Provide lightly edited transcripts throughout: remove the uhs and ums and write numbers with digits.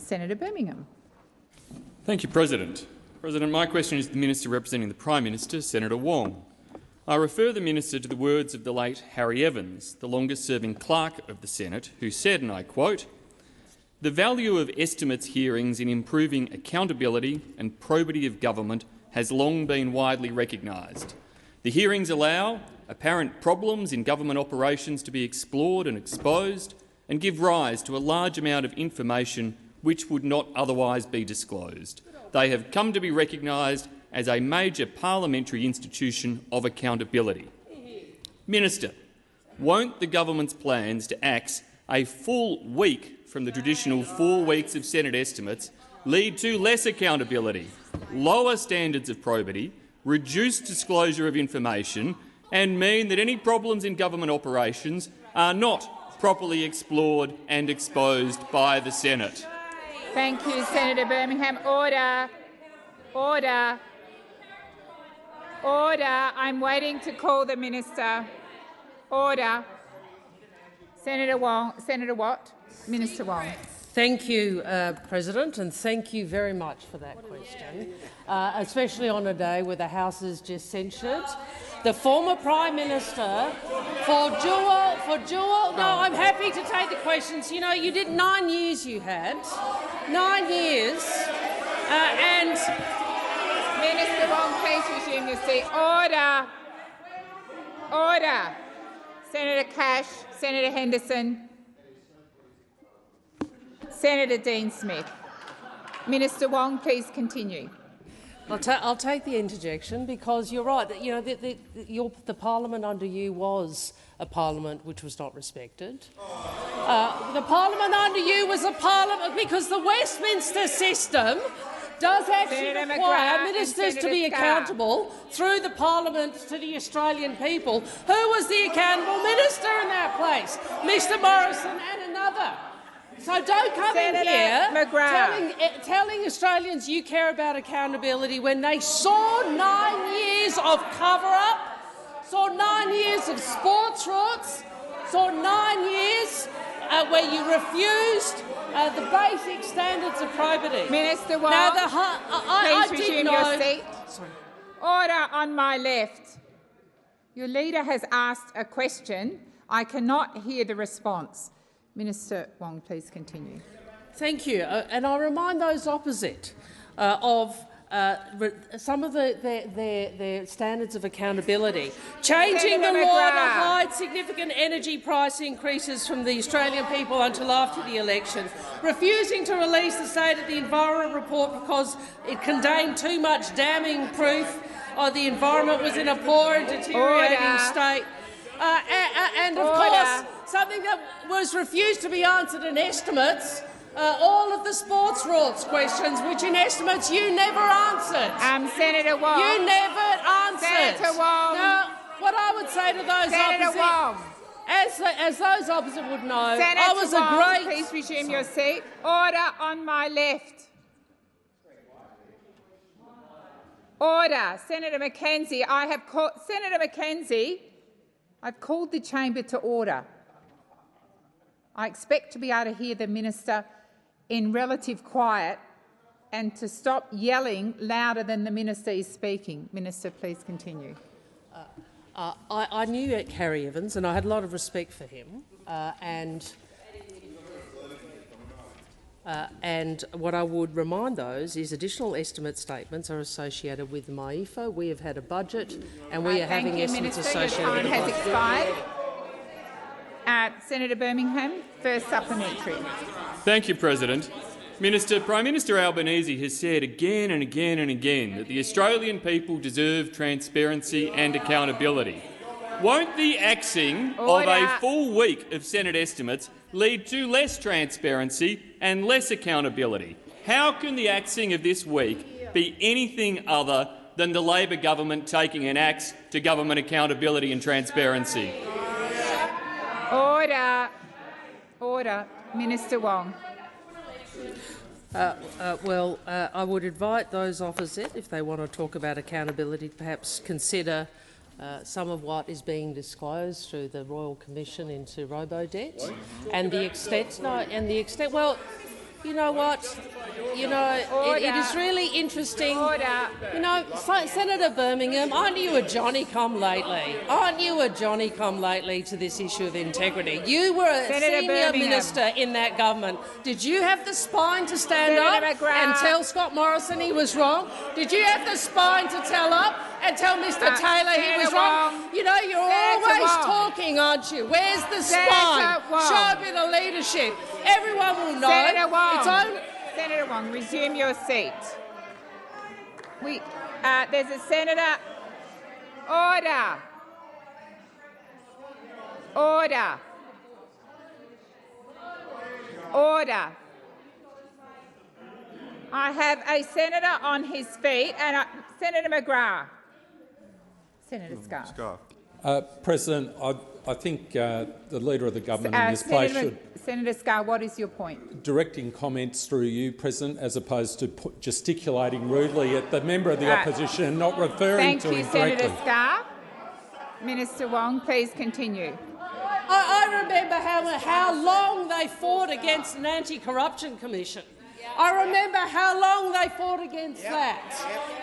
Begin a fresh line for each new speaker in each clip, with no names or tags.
Senator Birmingham.
Thank you, President. President, my question is to the Minister representing the Prime Minister, Senator Wong. I refer the Minister to the words of the late Harry Evans, the longest-serving clerk of the Senate, who said, and I quote, "The value of estimates hearings in improving accountability and probity of government has long been widely recognised. The hearings allow apparent problems in government operations to be explored and exposed and give rise to a large amount of information which would not otherwise be disclosed. They have come to be recognised as a major parliamentary institution of accountability." Minister, won't the government's plans to axe a full week from the traditional 4 weeks of Senate estimates lead to less accountability, lower standards of probity, reduced disclosure of information and mean that any problems in government operations are not properly explored and exposed by the Senate?
Thank you, Senator Birmingham. Order. Order. Order. I'm waiting to call the minister. Order. Senator Wong. Senator Watt. Minister Wong.
Thank you, President, and thank you very much for that question, especially on a day where the House has just censured the former Prime Minister for dual. No, I'm happy to take the questions. You know, you did 9 years. You had 9 years, and
Minister Wong, please resume your seat. Order. Order. Senator Cash, Senator Henderson, Senator Dean Smith. Minister Wong, please continue.
I'll take the interjection because you're right. You know, the parliament under you was a parliament which was not respected. The parliament under you was a parliament because the Westminster system does actually require ministers to be accountable through the parliament to the Australian people. Who was the accountable minister in that place? Mr Morrison and another. So don't come in here telling Australians you care about accountability when they saw 9 years of cover-up, saw 9 years of sports rorts, saw 9 years where you refused the basic standards of probity.
Minister Wong, please resume your seat.
Sorry.
Order on my left. Your leader has asked a question. I cannot hear the response. Minister Wong, please continue.
Thank you. And I remind those opposite of some of their standards of accountability. Changing the law to hide significant energy price increases from the Australian people until after the election. Refusing to release the State of the Environment report because it contained too much damning proof the environment was in a poor and deteriorating state. And of course, something that was refused to be answered in estimates, all of the sports rorts questions, which in estimates you never answered.
Senator Wong.
You never answered.
Senator Wong.
Now, what I would say to those
Senator Wong.
as those opposite would know,
Senator
I was
Wong,
a great...
please resume your seat. Order on my left. Order. Senator Mackenzie, Senator Mackenzie, I've called the chamber to order. I expect to be able to hear the minister in relative quiet and to stop yelling louder than the minister is speaking. Minister, please continue.
I knew Harry Evans and I had a lot of respect for him. And what I would remind those is additional estimate statements are associated with MyEFO. We have had a budget and we are having estimates associated with the budget.
Your time has expired. Senator Birmingham, first supplementary.
Thank you, President. Minister, Prime Minister Albanese has said again and again and again that the Australian people deserve transparency and accountability. Won't the axing of a full week of Senate estimates lead to less transparency and less accountability? How can the axing of this week be anything other than the Labor government taking an axe to government accountability and transparency?
Order. Order. Minister Wong.
I would invite those opposite, if they want to talk about accountability, perhaps consider some of what is being disclosed through the Royal Commission into Robodebt and the extent. Well, You know what? You know, it is really interesting.
Order.
You know, Senator Birmingham, aren't you a Johnny-come-lately? Aren't you a Johnny-come-lately to this issue of integrity? You were a
Senator
senior
Birmingham.
minister in that government. Did you have the spine to stand
Senator
up
McGrath.
and tell Scott Morrison he was wrong? Did you have the spine to tell up and tell Mr Taylor he
Senator
was wrong?
Wong.
You know, you're
Senator
always
Wong.
talking, aren't you? Where's the
Senator
spine?
Wong.
Show a bit of leadership. Everyone will know.
Senator Wong.
It's only
Senator Wong, resume your seat. There's a senator. Order. Order. Order. I have a senator on his feet, and Senator McGrath. Senator Scarr.
President, I think the Leader of the Government in this place should
Senator Scarr, what is your point?
directing comments through you, President, as opposed to gesticulating rudely at the member of the opposition and not referring to him
Thank you,
directly.
Senator Scarr. Minister Wong, please continue.
I remember how long they fought against an anti-corruption commission. I remember how long they fought against that.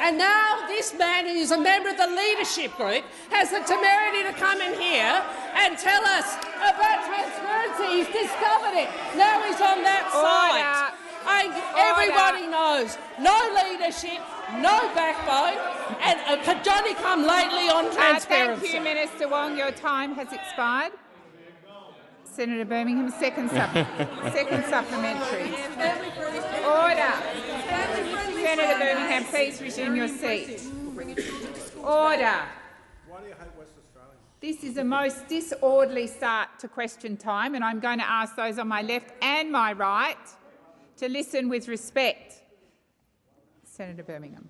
And now this man, who's a member of the leadership group, has the temerity to come in here and tell us about transparency. He's discovered it. Now he's on that side. Everybody knows no leadership, no backbone, and Johnny come lately on transparency.
Thank you, Minister Wong. Your time has expired. Senator Birmingham, second supplementary. Order. Senator Birmingham, please resume your seat. Order. This is a most disorderly start to question time, and I'm going to ask those on my left and my right to listen with respect. Senator Birmingham.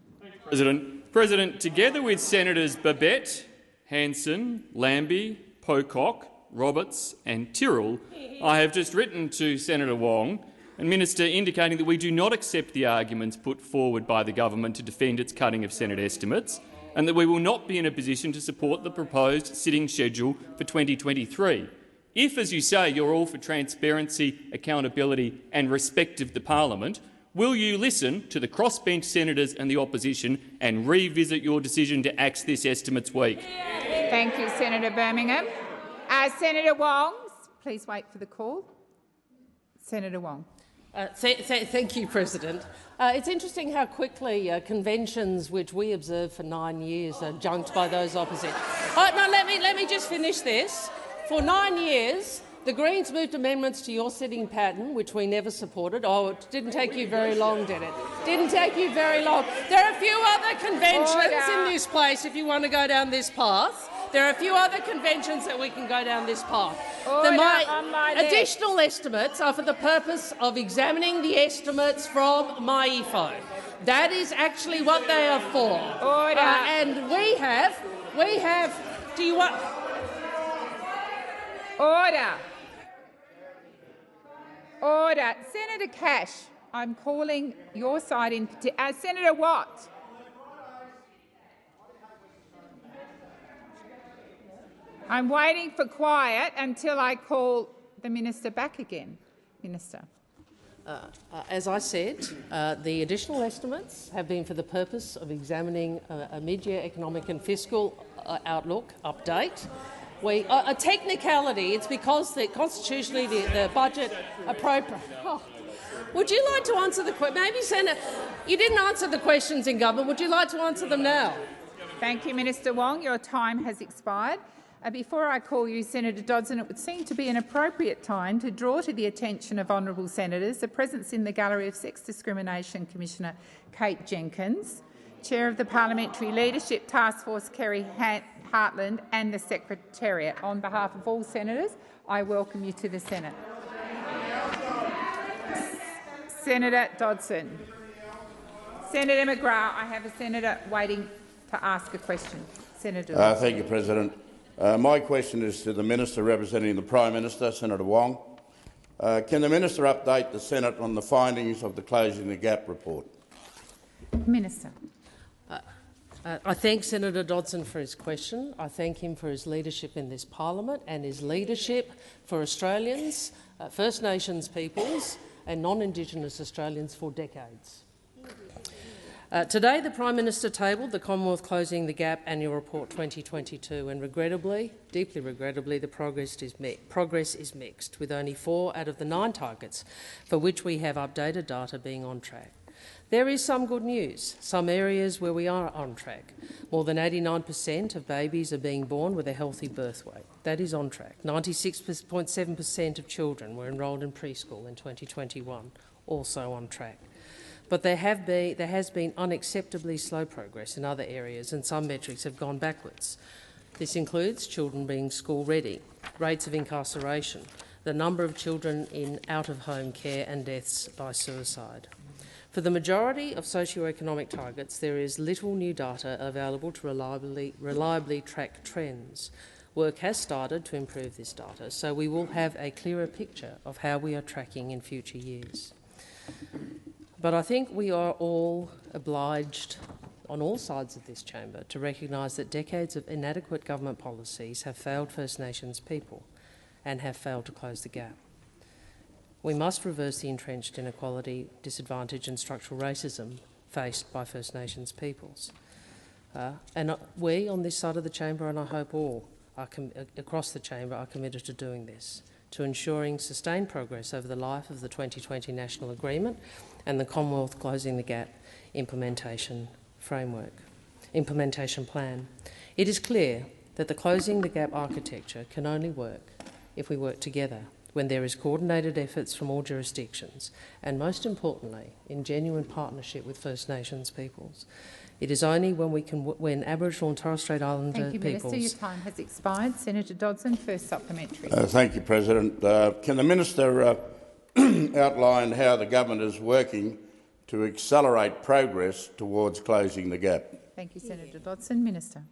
President, together with Senators Babet, Hanson, Lambie, Pocock, Roberts and Tyrrell, I have just written to Senator Wong and Minister indicating that we do not accept the arguments put forward by the government to defend its cutting of Senate estimates, and that we will not be in a position to support the proposed sitting schedule for 2023. If, as you say, you're all for transparency, accountability and respect of the parliament, will you listen to the crossbench senators and the opposition and revisit your decision to axe this estimates week?
Thank you, Senator Birmingham. Senator Wong, please wait for the call. Senator Wong.
Thank you, President. It's interesting how quickly conventions which we observed for 9 years are junked by those opposite. No, let me just finish this. For 9 years, the Greens moved amendments to your sitting pattern, which we never supported. Oh, it didn't take you very long, did it? Didn't take you very long. There are a few other conventions in this place if you want to go down this path. There are a few other conventions that we can go down this path. My additional estimates are for the purpose of examining the estimates from MyEFO. That is actually what they are for. And we have. Do you want?
Order. Senator Cash, I'm calling your side in. Senator Watt. I'm waiting for quiet until I call the minister back again. Minister.
As I said, the additional estimates have been for the purpose of examining a mid-year economic and fiscal outlook update. A technicality, it's because constitutionally the budget appropriate. Would you like to answer the question? Maybe, Senator, you didn't answer the questions in government. Would you like to answer them now?
Thank you, Minister Wong. Your time has expired. Before I call you, Senator Dodson, it would seem to be an appropriate time to draw to the attention of honourable senators the presence in the gallery of Sex Discrimination Commissioner Kate Jenkins, Chair of the Parliamentary Leadership Task Force Kerry Hartland and the Secretariat. On behalf of all senators, I welcome you to the Senate. Senator Dodson. Senator McGrath, I have a senator waiting to ask a question. Senator Dodson.
Thank you, President. My question is to the Minister representing the Prime Minister, Senator Wong. Can the Minister update the Senate on the findings of the Closing the Gap report?
Minister.
I thank Senator Dodson for his question. I thank him for his leadership in this parliament and his leadership for Australians, First Nations peoples and non-Indigenous Australians for decades. Today, the Prime Minister tabled the Commonwealth Closing the Gap Annual Report 2022, and regrettably, deeply regrettably, the progress is mixed, with only 4 out of the 9 targets for which we have updated data being on track. There is some good news, some areas where we are on track. More than 89% of babies are being born with a healthy birth weight. That is on track. 96.7% of children were enrolled in preschool in 2021, also on track. But there has been unacceptably slow progress in other areas, and some metrics have gone backwards. This includes children being school-ready, rates of incarceration, the number of children in out-of-home care and deaths by suicide. For the majority of socio-economic targets, there is little new data available to reliably track trends. Work has started to improve this data, so we will have a clearer picture of how we are tracking in future years. But I think we are all obliged, on all sides of this chamber, to recognise that decades of inadequate government policies have failed First Nations people and have failed to close the gap. We must reverse the entrenched inequality, disadvantage and structural racism faced by First Nations peoples. And we on this side of the chamber, and I hope all across the chamber, are committed to doing this, to ensuring sustained progress over the life of the 2020 National Agreement and the Commonwealth Closing the Gap implementation plan. It is clear that the Closing the Gap architecture can only work if we work together, when there is coordinated efforts from all jurisdictions, and most importantly, in genuine partnership with First Nations peoples. It is only when Aboriginal and Torres Strait Islander peoples...
Thank you, Minister. Your time has expired. Senator Dodson, first supplementary.
Thank you, President. Can the Minister outline how the government is working to accelerate progress towards closing the gap?
Thank you, Senator Dodson. Minister.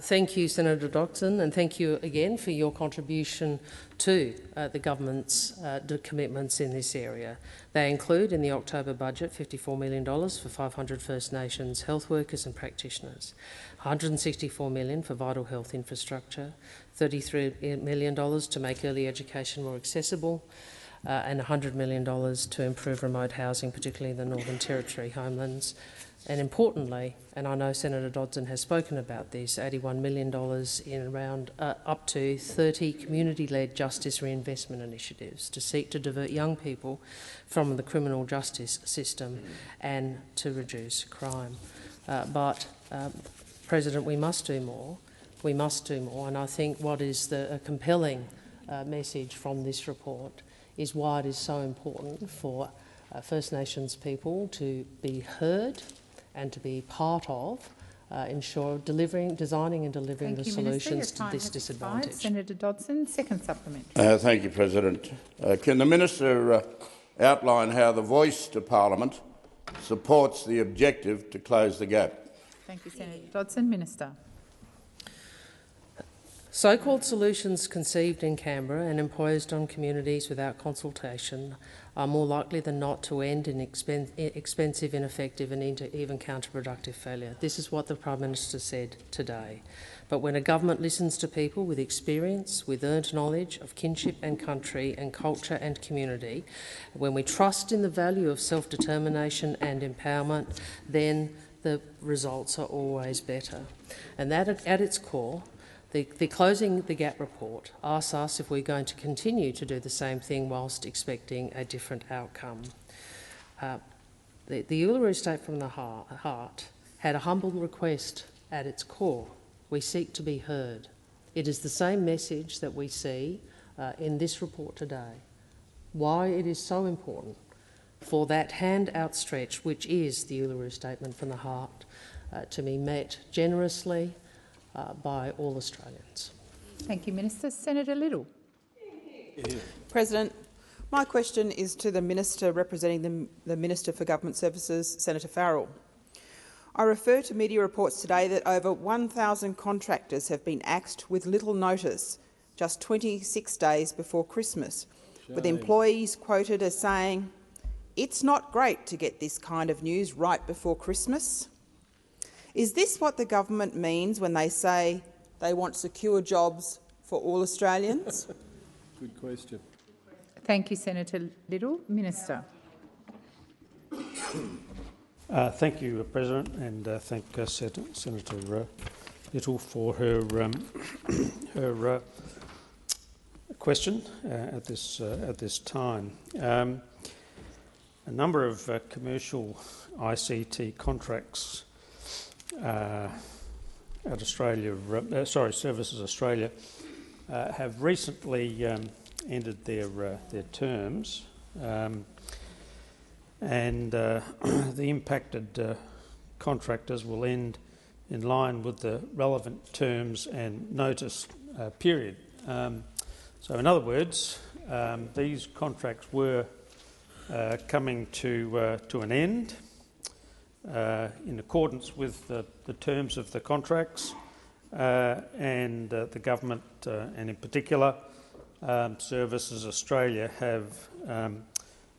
Thank you, Senator Dodson, and thank you again for your contribution to the government's commitments in this area. They include, in the October budget, $54 million for 500 First Nations health workers and practitioners, $164 million for vital health infrastructure, $33 million to make early education more accessible, and $100 million to improve remote housing, particularly in the Northern Territory homelands. And importantly, and I know Senator Dodson has spoken about this, $81 million in around up to 30 community-led justice reinvestment initiatives to seek to divert young people from the criminal justice system and to reduce crime. President, we must do more. We must do more, and I think what is the compelling message from this report is why it is so important for First Nations people to be heard and to be part of designing and delivering the solutions to this disadvantage.
Senator Dodson, second supplementary.
Thank you, President. Can the Minister outline how the Voice to Parliament supports the objective to close the gap?
Thank you, Senator Dodson. Minister.
So-called solutions conceived in Canberra and imposed on communities without consultation are more likely than not to end in expensive, ineffective and even counterproductive failure. This is what the Prime Minister said today. But when a government listens to people with experience, with earned knowledge of kinship and country and culture and community, when we trust in the value of self-determination and empowerment, then the results are always better. And that, at its core, the Closing the Gap report asks us if we're going to continue to do the same thing whilst expecting a different outcome. The Uluru State from the Heart had a humble request at its core. We seek to be heard. It is the same message that we see in this report today. Why it is so important for that hand outstretched, which is the Uluru Statement from the Heart, to be met generously by all Australians.
Thank you, Minister. Senator Little.
President, my question is to the Minister representing the Minister for Government Services, Senator Farrell. I refer to media reports today that over 1,000 contractors have been axed with little notice, just 26 days before Christmas, with employees quoted as saying, "It's not great to get this kind of news right before Christmas." Is this what the government means when they say they want secure jobs for all Australians?
Good question.
Thank you, Senator Little. Minister.
Thank you, President, and thank Senator Little for her question at this time. A number of commercial ICT contracts at Services Australia have recently ended their terms, and the impacted contractors will end in line with the relevant terms and notice period. So, in other words, these contracts were coming to an end in accordance with the terms of the contracts, and the government, and in particular Services Australia, have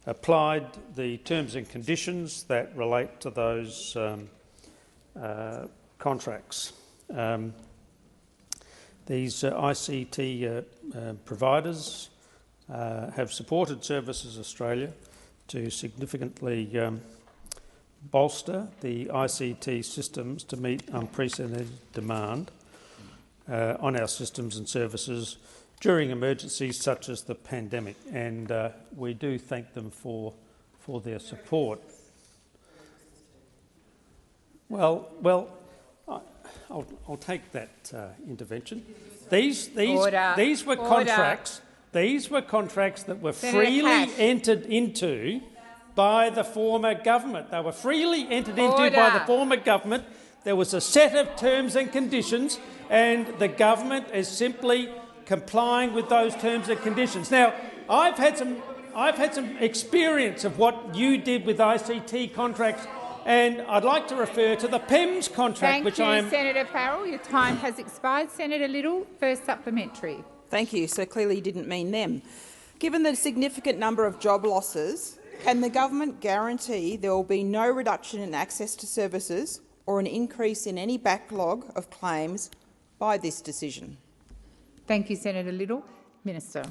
applied the terms and conditions that relate to those contracts. These ICT providers have supported Services Australia to significantly bolster the ICT systems to meet unprecedented demand on our systems and services during emergencies such as the pandemic, and we do thank them for their support. Well, I'll take that intervention. These were contracts. These were contracts that were freely entered into by the former government. They were freely entered into by the former government. There was a set of terms and conditions, and the government is simply complying with those terms and conditions. Now, I've had some experience of what you did with ICT contracts, and I'd like to refer to the PEMS contract, which I am...
Thank you, Senator Farrell. Your time has expired. Senator Little, first supplementary.
Thank you. So clearly you didn't mean them. Given the significant number of job losses, can the government guarantee there will be no reduction in access to services or an increase in any backlog of claims by this decision?
Thank you, Senator Little. Minister.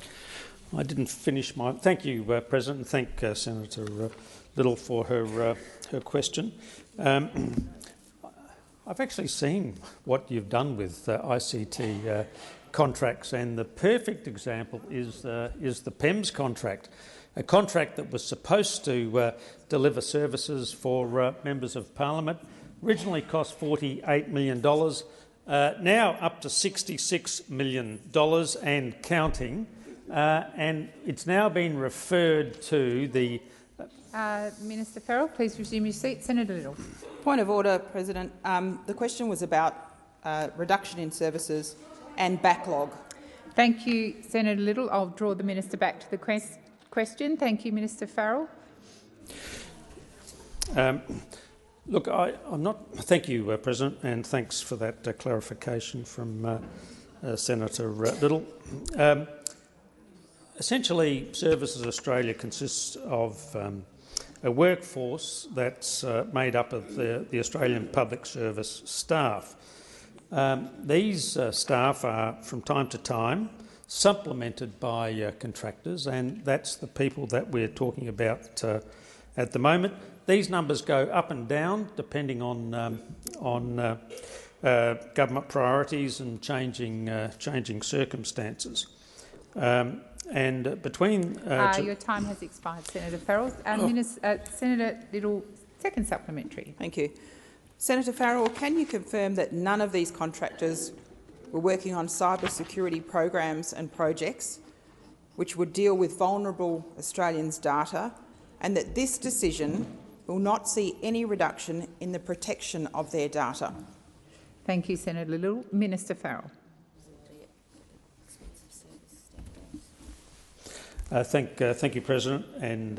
I didn't finish my... Thank you, President, and thank Senator Little for her question. I've actually seen what you've done with ICT contracts, and the perfect example is the PEMS contract, a contract that was supposed to deliver services for members of Parliament. Originally cost $48 million, now up to $66 million and counting, and it's now been referred to the...
Minister Farrell, please resume your seat. Senator Little.
Point of order, President. The question was about reduction in services and backlog.
Thank you, Senator Little. I'll draw the minister back to the question. Thank you, Minister Farrell.
Look, I'm not... Thank you, President, and thanks for that clarification from Senator Little. Essentially, Services Australia consists of a workforce that's made up of the Australian Public Service staff. These staff are, from time to time, supplemented by contractors, and that's the people that we're talking about at the moment. These numbers go up and down depending on government priorities and changing circumstances. And between...
your time has expired, Senator Farrell. Senator Little, second supplementary.
Thank you. Senator Farrell, can you confirm that none of these contractors were working on cyber security programs and projects which would deal with vulnerable Australians' data, and that this decision will not see any reduction in the protection of their data?
Thank you, Senator Little. Minister Farrell.
Thank you, President, and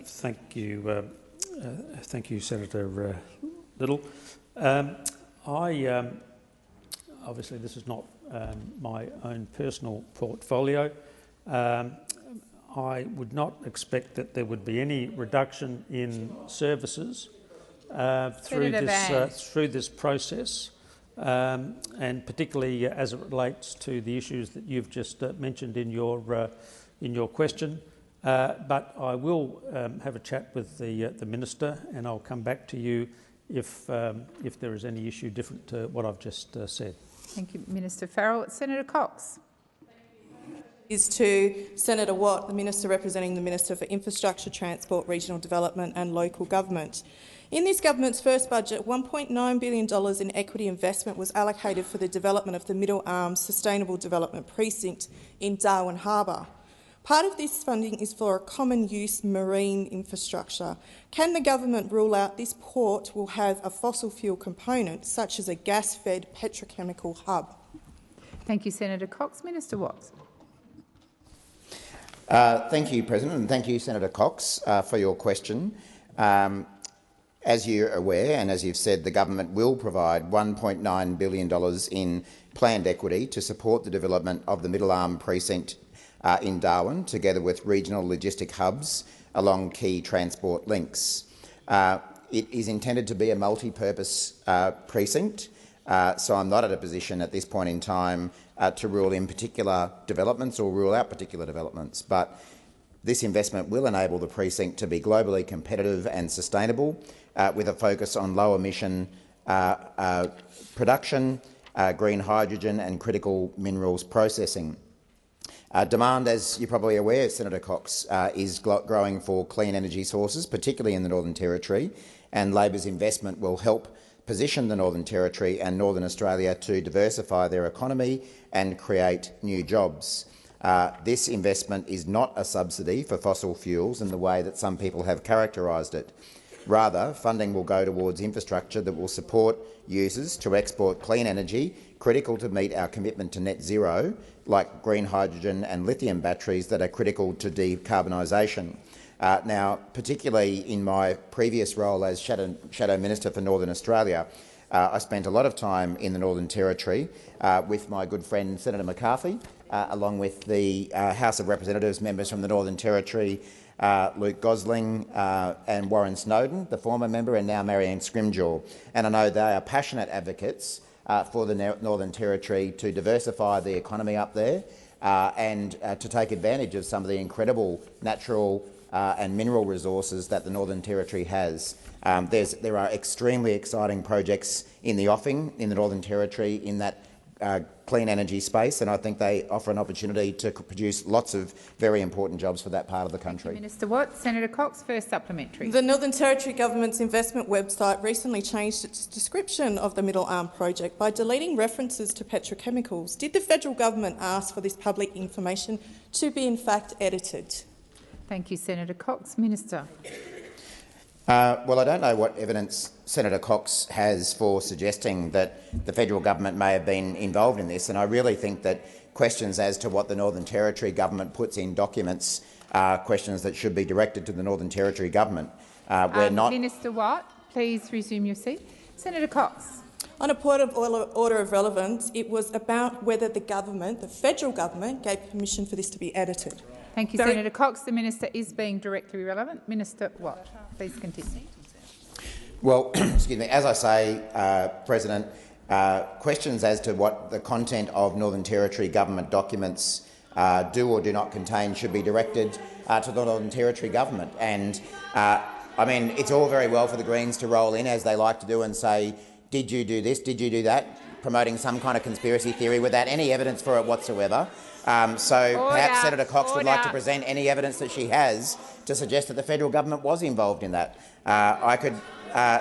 thank you, Senator Little. Obviously, this is not my own personal portfolio. I would not expect that there would be any reduction in services through this process, and particularly as it relates to the issues that you've just mentioned in your in your question, but I will have a chat with the Minister, and I'll come back to you if there is any issue different to what I've just said.
Thank you, Minister Farrell. Senator Cox.
Is to Senator Watt, the Minister representing the Minister for Infrastructure, Transport, Regional Development and Local Government. In this government's first budget, $1.9 billion in equity investment was allocated for the development of the Middle Arms Sustainable Development Precinct in Darwin Harbour. Part of this funding is for a common-use marine infrastructure. Can the government rule out this port will have a fossil fuel component, such as a gas-fed petrochemical hub?
Thank you, Senator Cox. Minister Watts.
Thank you, President, and thank you, Senator Cox, for your question. As you're aware, and as you've said, the government will provide $1.9 billion in planned equity to support the development of the Middle Arm precinct in Darwin, together with regional logistic hubs along key transport links. It is intended to be a multi-purpose precinct, so I'm not at a position at this point in time to rule in particular developments or rule out particular developments. But this investment will enable the precinct to be globally competitive and sustainable, with a focus on low emission production, green hydrogen and critical minerals processing. Demand, as you're probably aware, Senator Cox, is growing for clean energy sources, particularly in the Northern Territory, and Labor's investment will help position the Northern Territory and Northern Australia to diversify their economy and create new jobs. This investment is not a subsidy for fossil fuels in the way that some people have characterised it. Rather, funding will go towards infrastructure that will support users to export clean energy, critical to meet our commitment to net zero, like green hydrogen and lithium batteries that are critical to decarbonisation. Now, particularly in my previous role as Shadow Minister for Northern Australia, I spent a lot of time in the Northern Territory with my good friend Senator McCarthy, along with the House of Representatives members from the Northern Territory, Luke Gosling and Warren Snowden, the former member, and now Marianne Scrimgeour. And I know they are passionate advocates for the Northern Territory to diversify the economy up there and to take advantage of some of the incredible natural and mineral resources that the Northern Territory has. There are extremely exciting projects in the offing in the Northern Territory in that clean energy space, and I think they offer an opportunity to produce lots of very important jobs for that part of the country.
Thank you, Minister Watt. Senator Cox, first supplementary.
The Northern Territory Government's investment website recently changed its description of the Middle Arm project by deleting references to petrochemicals. Did the federal government ask for this public information to be in fact edited?
Thank you, Senator Cox. Minister.
Well, I don't know what evidence Senator Cox has for suggesting that the federal government may have been involved in this, and I really think that questions as to what the Northern Territory government puts in documents are questions that should be directed to the Northern Territory government.
Minister Watt, please resume your seat. Senator Cox.
On a point of order of relevance, it was about whether the government, the federal government, gave permission for this to be edited.
Thank you, Senator Cox. The minister is being directly relevant. Minister Watt, please continue.
Well, excuse me. As I say, President, questions as to what the content of Northern Territory government documents do or do not contain should be directed to the Northern Territory government. And I mean, it's all very well for the Greens to roll in, as they like to do, and say, "Did you do this? Did you do that?" promoting some kind of conspiracy theory without any evidence for it whatsoever. Perhaps Senator Cox would like to present any evidence that she has to suggest that the federal government was involved in that.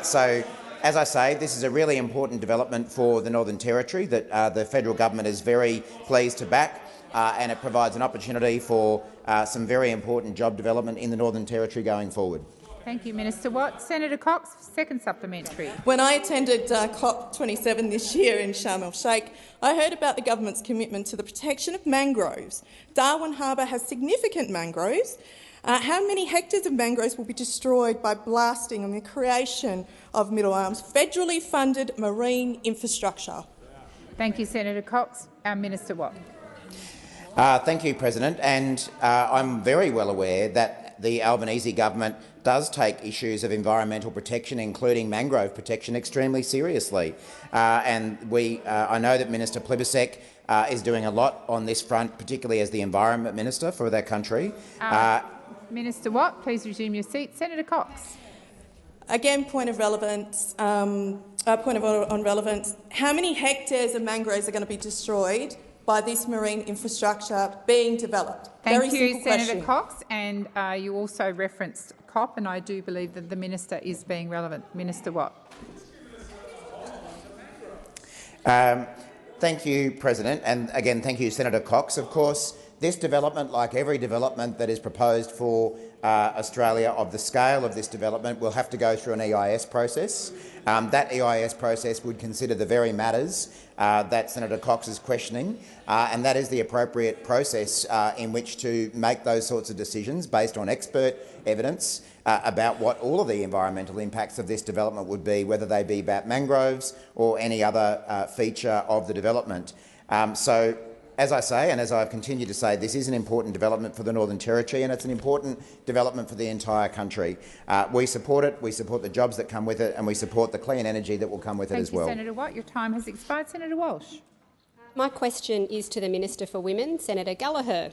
So, as I say, this is a really important development for the Northern Territory that the federal government is very pleased to back, and it provides an opportunity for some very important job development in the Northern Territory going forward.
Thank you, Minister Watt. Senator Cox, second supplementary.
When I attended COP27 this year in Sharm el-Sheikh, I heard about the government's commitment to the protection of mangroves. Darwin Harbour has significant mangroves. How many hectares of mangroves will be destroyed by blasting and the creation of Middle Arms federally funded marine infrastructure?
Thank you, Senator Cox. Minister Watt.
Thank you, President. And I'm very well aware that the Albanese government does take issues of environmental protection, including mangrove protection, extremely seriously. I know that Minister Plibersek is doing a lot on this front, particularly as the Environment Minister for their country.
Minister Watt, please resume your seat. Senator Cox.
Again, point of relevance. Point of order on relevance. How many hectares of mangroves are going to be destroyed by this marine infrastructure being developed?
Thank you, Senator Cox. And you also referenced COP, and I do believe that the minister is being relevant. Minister Watt.
Thank you, President, and again thank you, Senator Cox. Of course, this development, like every development that is proposed for Australia of the scale of this development, will have to go through an EIS process. That EIS process would consider the very matters that Senator Cox is questioning, and that is the appropriate process in which to make those sorts of decisions based on expert evidence about what all of the environmental impacts of this development would be, whether they be about mangroves or any other feature of the development. So, as I say, and as I've continued to say, this is an important development for the Northern Territory, and it's an important development for the entire country. We support it, we support the jobs that come with it, and we support the clean energy that will come with it as well.
Thank you, Senator Watt. Your time has expired. Senator Walsh.
My question is to the Minister for Women, Senator Gallagher.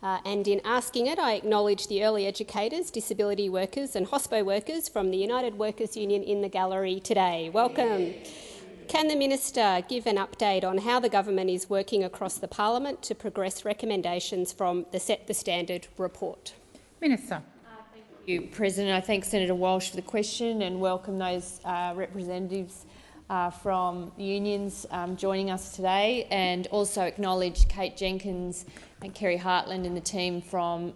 And in asking it, I acknowledge the early educators, disability workers and hospo workers from the United Workers Union in the gallery today. Welcome. Can the Minister give an update on how the government is working across the parliament to progress recommendations from the Set the Standard report?
Minister.
Thank you, President. I thank Senator Walsh for the question and welcome those representatives from unions joining us today, and also acknowledge Kate Jenkins and Kerry Hartland and the team from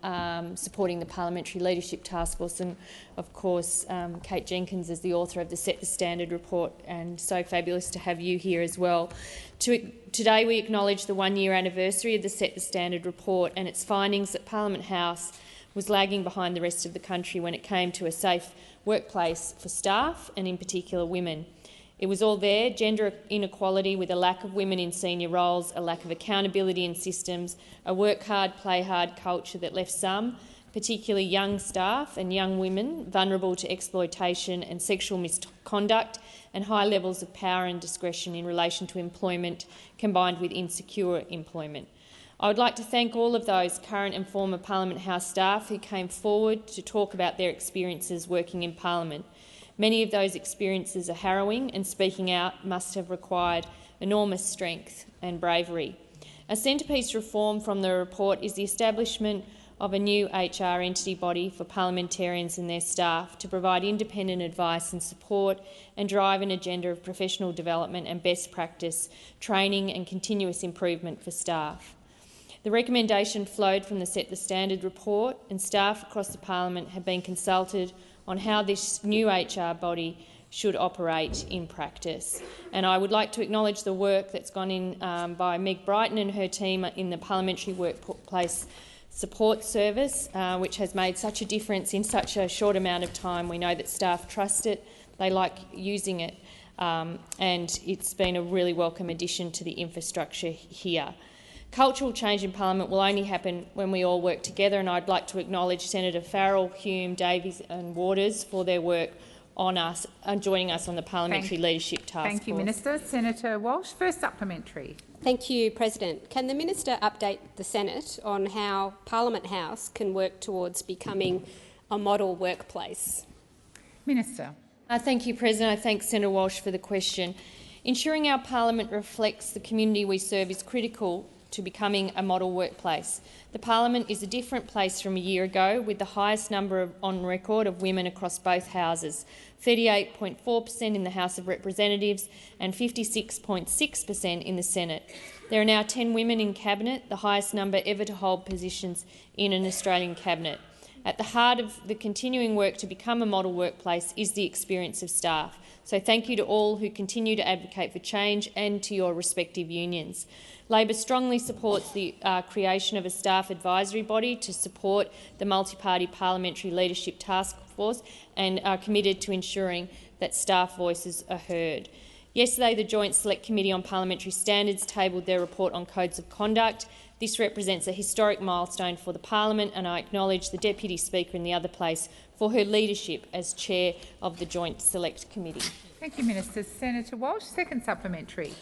supporting the Parliamentary Leadership Task Force, and of course Kate Jenkins is the author of the Set the Standard report, and so fabulous to have you here as well. Today we acknowledge the one-year anniversary of the Set the Standard report and its findings that Parliament House was lagging behind the rest of the country when it came to a safe workplace for staff and in particular women. It was all there: gender inequality with a lack of women in senior roles, a lack of accountability in systems, a work hard, play hard culture that left some, particularly young staff and young women, vulnerable to exploitation and sexual misconduct, and high levels of power and discretion in relation to employment, combined with insecure employment. I would like to thank all of those current and former Parliament House staff who came forward to talk about their experiences working in Parliament. Many of those experiences are harrowing, and speaking out must have required enormous strength and bravery. A centrepiece reform from the report is the establishment of a new HR entity body for parliamentarians and their staff to provide independent advice and support and drive an agenda of professional development and best practice, training and continuous improvement for staff. The recommendation flowed from the Set the Standard report, and staff across the parliament have been consulted on how this new HR body should operate in practice. And I would like to acknowledge the work that's gone in by Meg Brighton and her team in the Parliamentary Workplace Support Service, which has made such a difference in such a short amount of time. We know that staff trust it, they like using it, and it's been a really welcome addition to the infrastructure here. Cultural change in Parliament will only happen when we all work together, and I'd like to acknowledge Senator Farrell, Hume, Davies and Waters for their work on us and joining us on the Parliamentary Leadership Task Force.
Thank you, Minister. Senator Walsh, first supplementary.
Thank you, President. Can the Minister update the Senate on how Parliament House can work towards becoming a model workplace?
Minister.
Thank you, President. I thank Senator Walsh for the question. Ensuring our Parliament reflects the community we serve is critical to becoming a model workplace. The Parliament is a different place from a year ago, with the highest number on record of women across both houses, 38.4% in the House of Representatives and 56.6% in the Senate. There are now 10 women in Cabinet, the highest number ever to hold positions in an Australian Cabinet. At the heart of the continuing work to become a model workplace is the experience of staff. So thank you to all who continue to advocate for change and to your respective unions. Labor strongly supports the creation of a staff advisory body to support the multi-party Parliamentary Leadership Task Force and are committed to ensuring that staff voices are heard. Yesterday, the Joint Select Committee on Parliamentary Standards tabled their report on codes of conduct. This represents a historic milestone for the Parliament, and I acknowledge the Deputy Speaker in the other place for her leadership as Chair of the Joint Select Committee.
Thank you, Minister. Senator Walsh, second supplementary.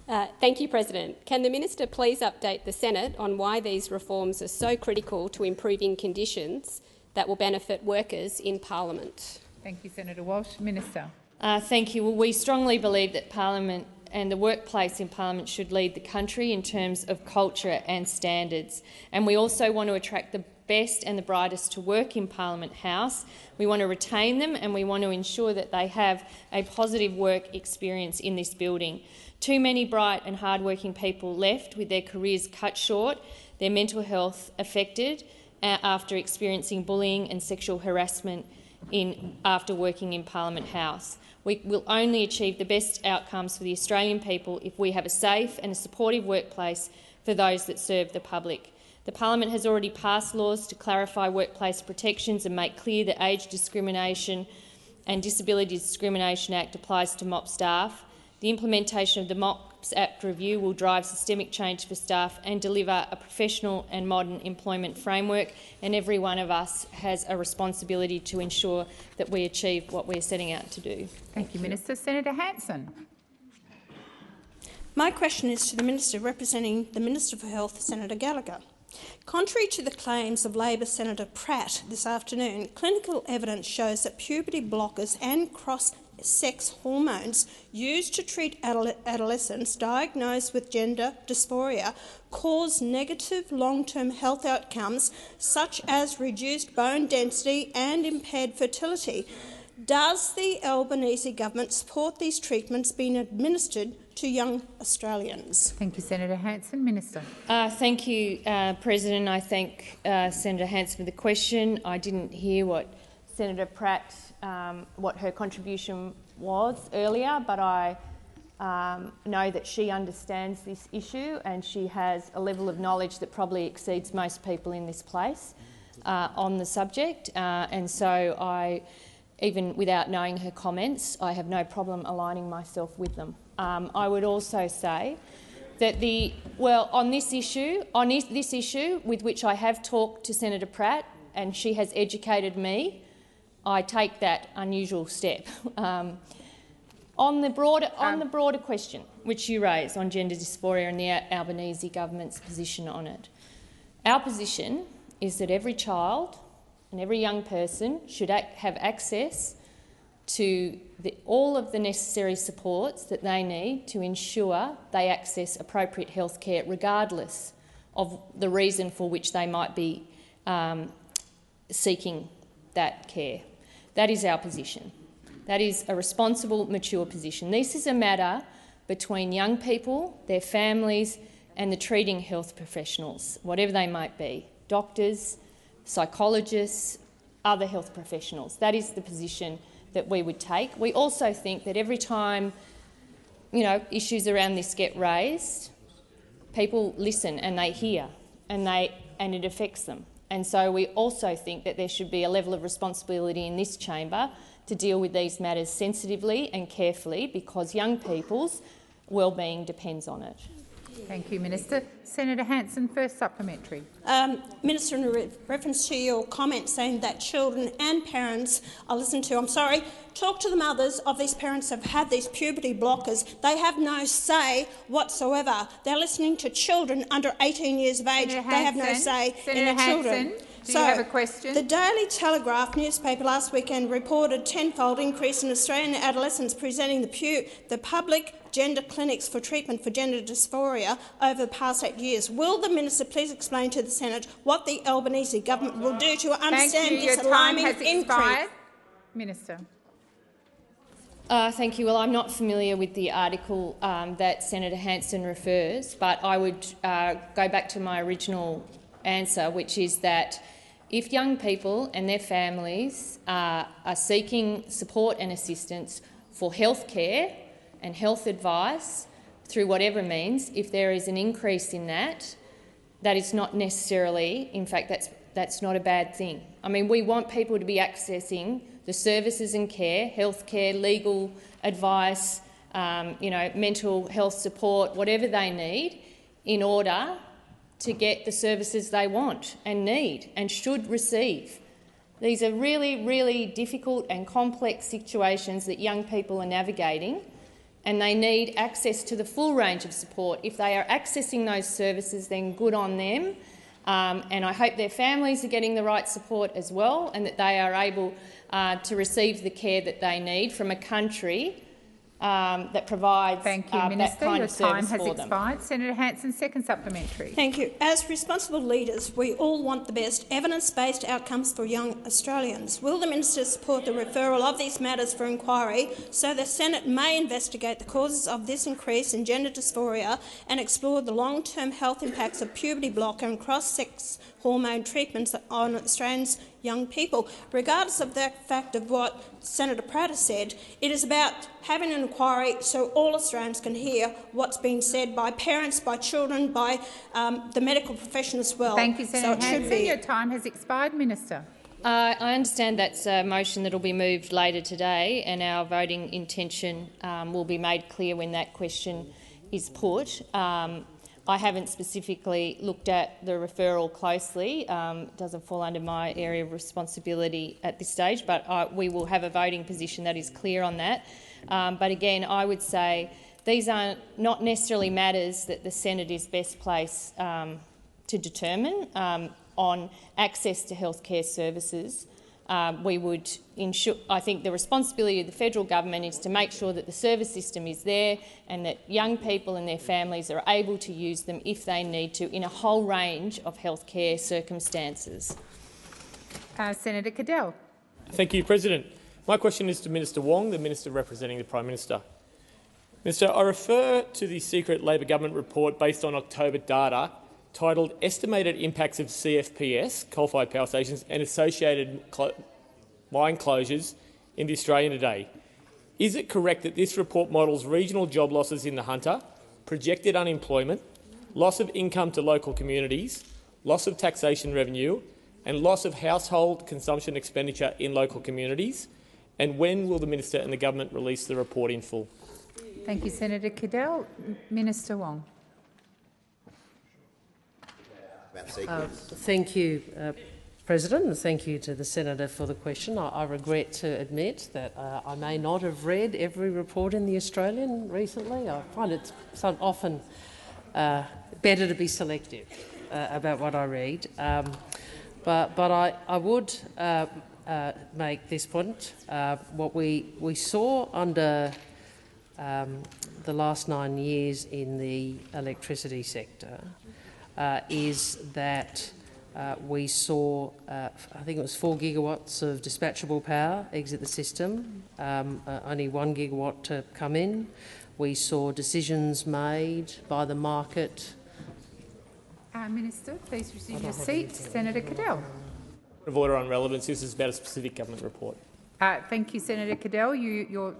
Thank you, President. Can the Minister please update the Senate on why these reforms are so critical to improving conditions that will benefit workers in Parliament?
Thank you, Senator Walsh. Minister.
Thank you. Well, we strongly believe that Parliament and the workplace in Parliament should lead the country in terms of culture and standards. And we also want to attract the best and the brightest to work in Parliament House. We want to retain them and we want to ensure that they have a positive work experience in this building. Too many bright and hard-working people left with their careers cut short, their mental health affected after experiencing bullying and sexual harassment after working in Parliament House. We will only achieve the best outcomes for the Australian people if we have a safe and a supportive workplace for those that serve the public. The Parliament has already passed laws to clarify workplace protections and make clear that Age Discrimination and Disability Discrimination Act applies to MOP staff. The implementation of the MOPS Act review will drive systemic change for staff and deliver a professional and modern employment framework, and every one of us has a responsibility to ensure that we achieve what we're setting out to do.
Thank you, Minister. Senator Hanson.
My question is to the Minister representing the Minister for Health, Senator Gallagher. Contrary to the claims of Labor Senator Pratt this afternoon, clinical evidence shows that puberty blockers and cross-sex hormones used to treat adolescents diagnosed with gender dysphoria cause negative long-term health outcomes such as reduced bone density and impaired fertility. Does the Albanese government support these treatments being administered to young Australians?
Thank you, Senator Hanson. Minister.
Thank you, President. I thank Senator Hanson for the question. I didn't hear what Senator Pratt, what her contribution was earlier, but I know that she understands this issue and she has a level of knowledge that probably exceeds most people in this place on the subject. And so even without knowing her comments, I have no problem aligning myself with them. I would also say that on this issue with which I have talked to Senator Pratt and she has educated me, I take that unusual step. On the broader question which you raised on gender dysphoria and the Albanese government's position on it, our position is that every child and every young person should have access to all of the necessary supports that they need to ensure they access appropriate health care regardless of the reason for which they might be seeking that care. That is our position. That is a responsible, mature position. This is a matter between young people, their families and the treating health professionals, whatever they might be, doctors, psychologists, other health professionals. That is the position that we would take. We also think that every time issues around this get raised, people listen and they hear and it affects them. And so we also think that there should be a level of responsibility in this chamber to deal with these matters sensitively and carefully because young people's well-being depends on it.
Thank you, Minister. Senator Hanson, first supplementary.
Minister, in reference to your comment saying that children and parents are listened to, I'm sorry, talk to the mothers of these parents who have had these puberty blockers. They have no say whatsoever. They're listening to children under 18 years of age.
Senator
they have no say in their children.
Do you have a question?
The Daily Telegraph newspaper last weekend reported tenfold increase in Australian adolescents presenting the public gender clinics for treatment for gender dysphoria over the past 8 years. Will the Minister please explain to the Senate what the Albanese government will do to understand this alarming increase?
Minister.
Thank you. Well, I'm not familiar with the article that Senator Hanson refers, but I would go back to my original answer, which is that if young people and their families are seeking support and assistance for health care and health advice through whatever means, if there is an increase in that, that is not necessarily, in fact, that's not a bad thing. I mean, we want people to be accessing the services and care, health care, legal advice, mental health support, whatever they need, in order to get the services they want and need and should receive. These are really, really difficult and complex situations that young people are navigating, and they need access to the full range of support. If they are accessing those services, then good on them. And I hope their families are getting the right support as well, and that they are able to receive the care that they need from a country that provides that kind of service for them.
Your time has expired. Senator Hanson, second supplementary.
Thank you. As responsible leaders, we all want the best evidence-based outcomes for young Australians. Will the minister support the referral of these matters for inquiry so the Senate may investigate the causes of this increase in gender dysphoria and explore the long-term health impacts of puberty blocker and cross-sex hormone treatments on Australians' young people? Regardless of the fact of what Senator Pratt has said, it is about having an inquiry so all Australians can hear what's being said by parents, by children, by the medical profession as well.
Thank you, Senator Hanson. Your time has expired, Minister.
I understand that's a motion that will be moved later today, and our voting intention will be made clear when that question is put. I haven't specifically looked at the referral closely. It doesn't fall under my area of responsibility at this stage, but we will have a voting position that is clear on that. But again, I would say these are not necessarily matters that the Senate is best placed to determine on access to healthcare services. We would ensure, I think the responsibility of the federal government is to make sure that the service system is there and that young people and their families are able to use them if they need to in a whole range of healthcare circumstances.
Senator Cadell.
Thank you, President. My question is to Minister Wong, the Minister representing the Prime Minister. Minister, I refer to the secret Labor government report based on October data titled Estimated Impacts of CFPS, coal-fired power stations, and associated mine closures in the Australian today. Is it correct that this report models regional job losses in the Hunter, projected unemployment, loss of income to local communities, loss of taxation revenue, and loss of household consumption expenditure in local communities? And when will the Minister and the government release the report in full?
Thank you, Senator Cadell. Minister Wong.
Thank you, President, and thank you to the Senator for the question. I regret to admit that I may not have read every report in The Australian recently. I find it often better to be selective about what I read. But I would make this point. What we saw under the last 9 years in the electricity sector is that we saw, I think it was 4 gigawatts of dispatchable power exit the system, only 1 gigawatt to come in. We saw decisions made by the market.
Minister, please resume your seat. Senator Cadell.
Point of order on relevance. This is about a specific government report.
Thank you, Senator Cadell. Your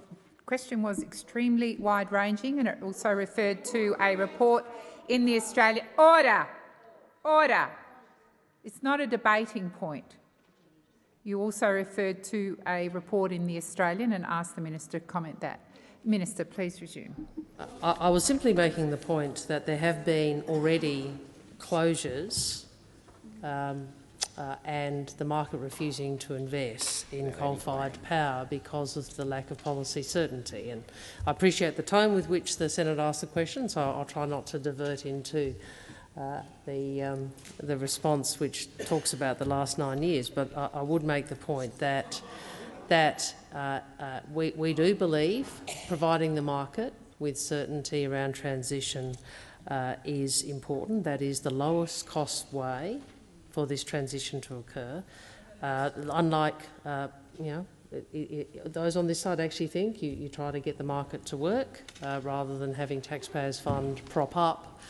question was extremely wide-ranging, and it also referred to a report in the Australian... Order! Order! It's not a debating point. You also referred to a report in the Australian and asked the Minister to comment that. Minister, please resume.
I was simply making the point that there have been already closures and the market refusing to invest in coal-fired power because of the lack of policy certainty. And I appreciate the tone with which the Senator asked the question, so I'll try not to divert into the response which talks about the last 9 years. But I would make the point that we do believe providing the market with certainty around transition is important. That is the lowest cost way for this transition to occur. Unlike, those on this side actually think you try to get the market to work rather than having taxpayers' fund prop up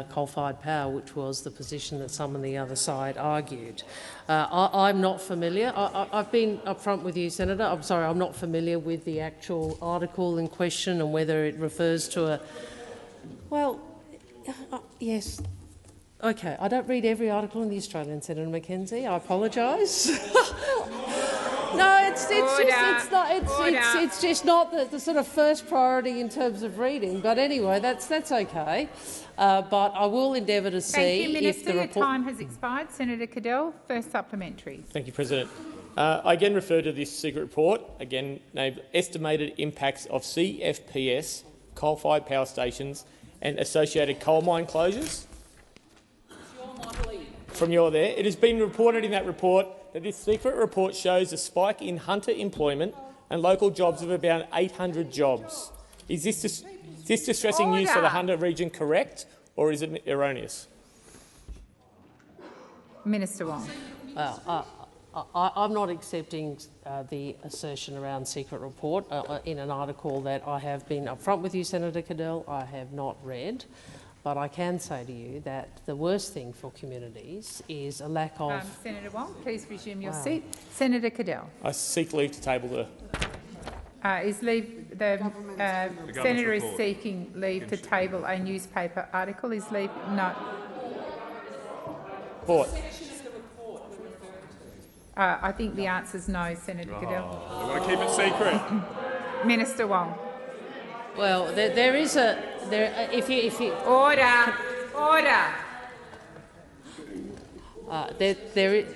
coal-fired power, which was the position that some on the other side argued. I'm not familiar. I've been upfront with you, Senator. I'm sorry, I'm not familiar with the actual article in question and whether it refers to a... Well, yes. Okay, I don't read every article in The Australian, Senator Mackenzie. I apologise. No, it's just not the sort of first priority in terms of reading. But anyway, that's okay. But I will endeavour to see
if the report... Thank you, Minister. Your time has expired. Senator Cadell, first supplementary.
Thank you, President. I again refer to this secret report, again named Estimated Impacts of CFPS, coal-fired power stations and associated coal mine closures. From your there, it has been reported in that report that this secret report shows a spike in hunter employment and local jobs of about 800 jobs. Is this distressing news for the Hunter region correct, or is it erroneous?
Minister Wong.
Well, I'm not accepting the assertion around secret report in an article that I have been upfront with you, Senator Cadell, I have not read. But I can say to you that the worst thing for communities is a lack of...
Senator Wong, please resume your seat. Senator Cadell.
I seek leave to table the...
Senator is seeking leave to table a newspaper article. Is leave... No.
Report.
I think the answer is no, Senator Cadell.
I want to keep it secret.
Minister Wong.
Well, there is a... if you
Order. Order.
There is...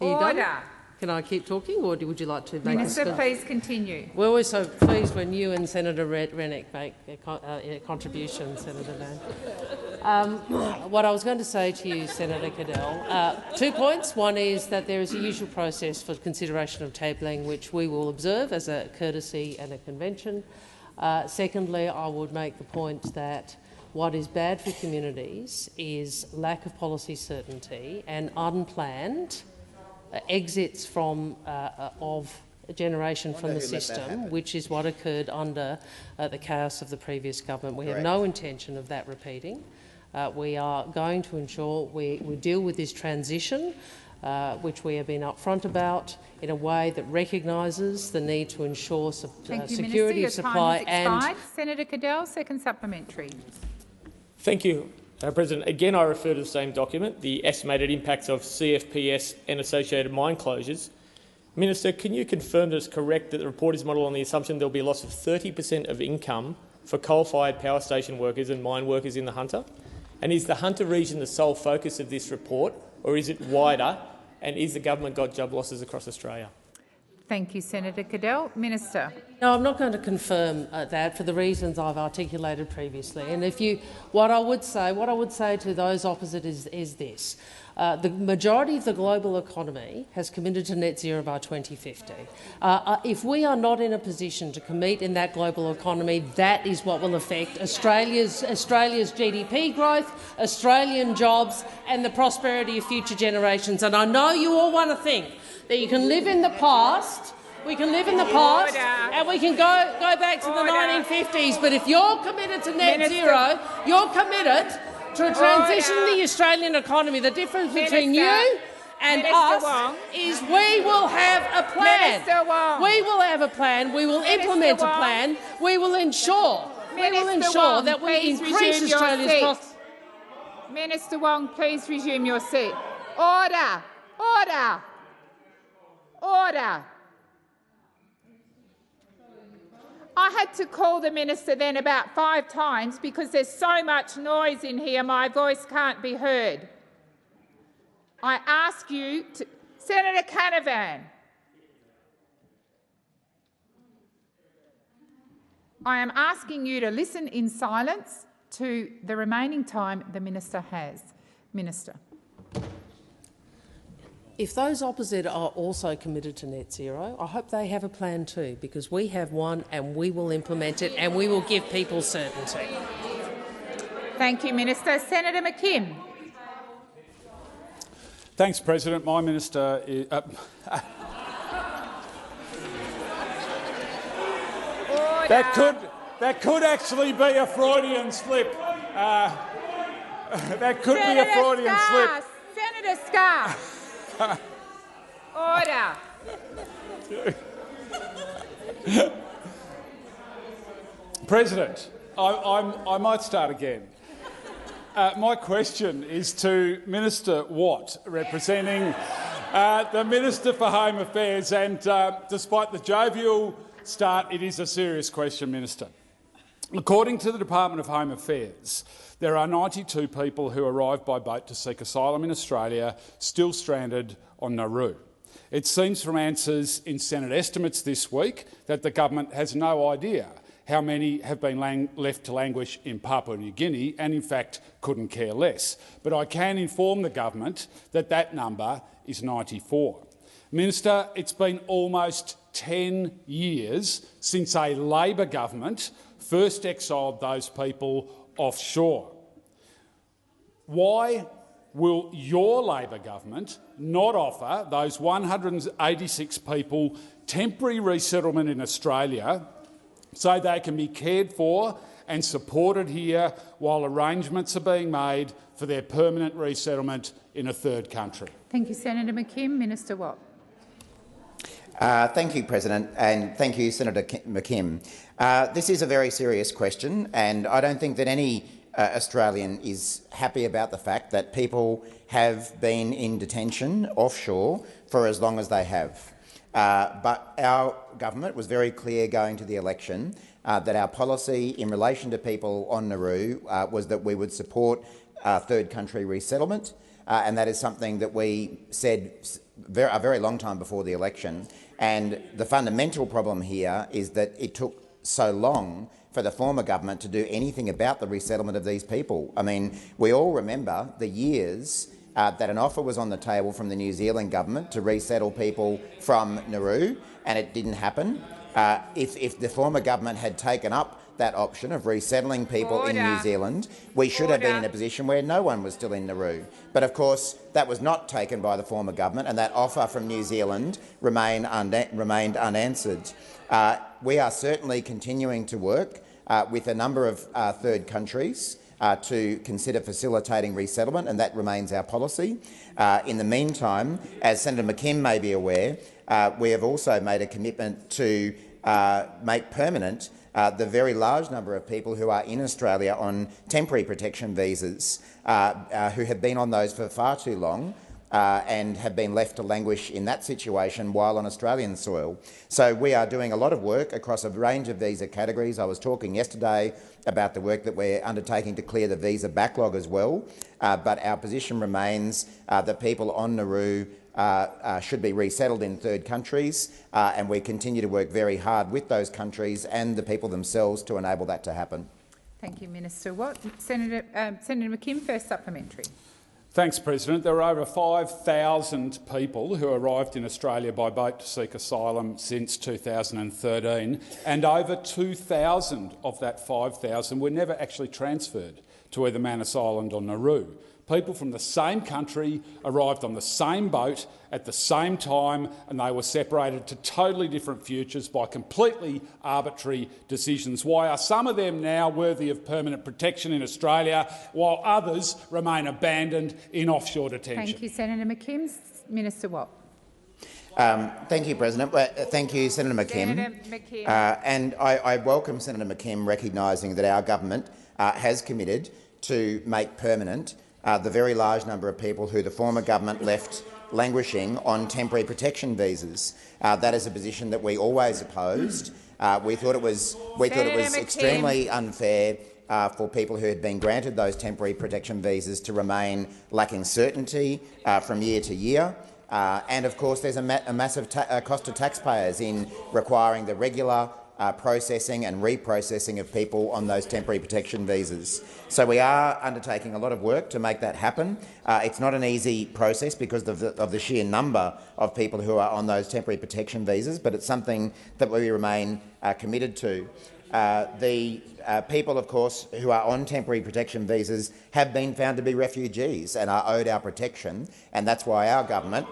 Order.
Can I keep talking, or would you like to make
Minister, please continue.
We're always so pleased when you and Senator Rennick make a contribution, Senator Van. What I was going to say to you, Senator Cadell, 2 points. One is that there is a usual process for consideration of tabling, which we will observe as a courtesy and a convention. Secondly, I would make the point that what is bad for communities is lack of policy certainty and unplanned exits from of generation from the system, which is what occurred under the chaos of the previous government. We have no intention of that repeating. We are going to ensure we deal with this transition, which we have been upfront about, in a way that recognises the need to ensure security of supply and...
Senator Cadell, second supplementary.
Thank you, President. Again, I refer to the same document, the estimated impacts of CFPS and associated mine closures. Minister, can you confirm that it's correct that the report is modelled on the assumption there will be a loss of 30% of income for coal-fired power station workers and mine workers in the Hunter? And is the Hunter region the sole focus of this report, or is it wider? And is the government got job losses across Australia?
Thank you, Senator Cadell. Minister.
No, I'm not going to confirm that for the reasons I've articulated previously. And what I would say to those opposite is this: the majority of the global economy has committed to net zero by 2050. If we are not in a position to compete in that global economy, that is what will affect Australia's GDP growth, Australian jobs, and the prosperity of future generations. And I know you all want to think that you can live in the past. We can live in the past, and we can go back to the 1950s. But if you're committed to net zero, you're committed to transition the Australian economy. The difference between you and us is we will have a plan. We will have a plan. We will implement a plan. We will ensure that we increase Australia's costs.
Minister Wong, please resume your seat. Order. Order. Order. I had to call the minister then about 5 times because there's so much noise in here my voice can't be heard. I ask you to... Senator Canavan. I am asking you to listen in silence to the remaining time the minister has. Minister.
If those opposite are also committed to net zero, I hope they have a plan too, because we have one and we will implement it and we will give people certainty.
Thank you, Minister. Senator McKim.
Thanks, President. My minister is... That could actually be a Freudian slip. That could be a Freudian slip.
Senator Scarr. Order.
President, I might start again. My question is to Minister Watt, representing the Minister for Home Affairs, and despite the jovial start, it is a serious question, Minister. According to the Department of Home Affairs, There are 92 people who arrived by boat to seek asylum in Australia still stranded on Nauru. It seems from answers in Senate estimates this week that the government has no idea how many have been left to languish in Papua New Guinea and, in fact, couldn't care less. But I can inform the government that that number is 94. Minister, it's been almost 10 years since a Labor government first exiled those people offshore. Why will your Labor government not offer those 186 people temporary resettlement in Australia so they can be cared for and supported here while arrangements are being made for their permanent resettlement in a third country?
Thank you, Senator McKim. Minister Watt.
Thank you, President, and thank you, Senator McKim. This is a very serious question, and I don't think that any Australian is happy about the fact that people have been in detention offshore for as long as they have. But our government was very clear going to the election that our policy in relation to people on Nauru was that we would support third country resettlement, and that is something that we said a very long time before the election. And the fundamental problem here is that it took so long for the former government to do anything about the resettlement of these people. I mean, we all remember the years that an offer was on the table from the New Zealand government to resettle people from Nauru, and it didn't happen. If the former government had taken up that option of resettling people in New Zealand, we should have been in a position where no one was still in Nauru. But of course, that was not taken by the former government, and that offer from New Zealand remained unanswered. We are certainly continuing to work with a number of third countries to consider facilitating resettlement, and that remains our policy. In the meantime, as Senator McKim may be aware, we have also made a commitment to make permanent the very large number of people who are in Australia on temporary protection visas, who have been on those for far too long and have been left to languish in that situation while on Australian soil. So we are doing a lot of work across a range of visa categories. I was talking yesterday about the work that we're undertaking to clear the visa backlog as well, but our position remains that people on Nauru should be resettled in third countries, and we continue to work very hard with those countries and the people themselves to enable that to happen.
Thank you, Minister Watt. Senator McKim, first supplementary.
Thanks, President. There are over 5,000 people who arrived in Australia by boat to seek asylum since 2013, and over 2,000 of that 5,000 were never actually transferred to either Manus Island or Nauru. People from the same country arrived on the same boat at the same time, and they were separated to totally different futures by completely arbitrary decisions. Why are some of them now worthy of permanent protection in Australia, while others remain abandoned in offshore detention?
Thank you, Senator McKim. Minister Watt.
Thank you, President. Thank you, Senator McKim.
Senator McKim.
And I welcome Senator McKim recognising that our government has committed to make permanent the very large number of people who the former government left languishing on temporary protection visas. That is a position that we always opposed. We thought it was extremely unfair for people who had been granted those temporary protection visas to remain lacking certainty from year to year. And of course, there's a massive cost to taxpayers in requiring the regular processing and reprocessing of people on those temporary protection visas. So we are undertaking a lot of work to make that happen. It's not an easy process because of the sheer number of people who are on those temporary protection visas, but it's something that we remain committed to. The people, of course, who are on temporary protection visas have been found to be refugees and are owed our protection, and that's why our government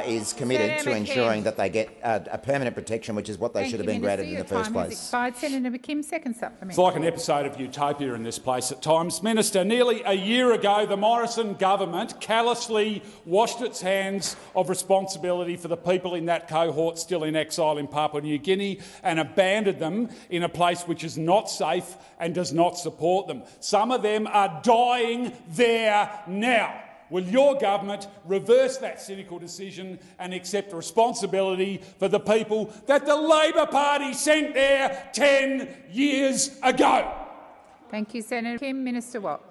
is committed to ensuring that they get a permanent protection, which is what they should have been granted in the first place.
Senator McKim, second supplementary.
It's like an episode of Utopia in this place at times. Minister, nearly a year ago, the Morrison government callously washed its hands of responsibility for the people in that cohort still in exile in Papua New Guinea and abandoned them in a place which is not safe and does not support them. Some of them are dying there now. Will your government reverse that cynical decision and accept responsibility for the people that the Labor Party sent there 10 years ago?
Thank you, Senator Kim. Minister Watt.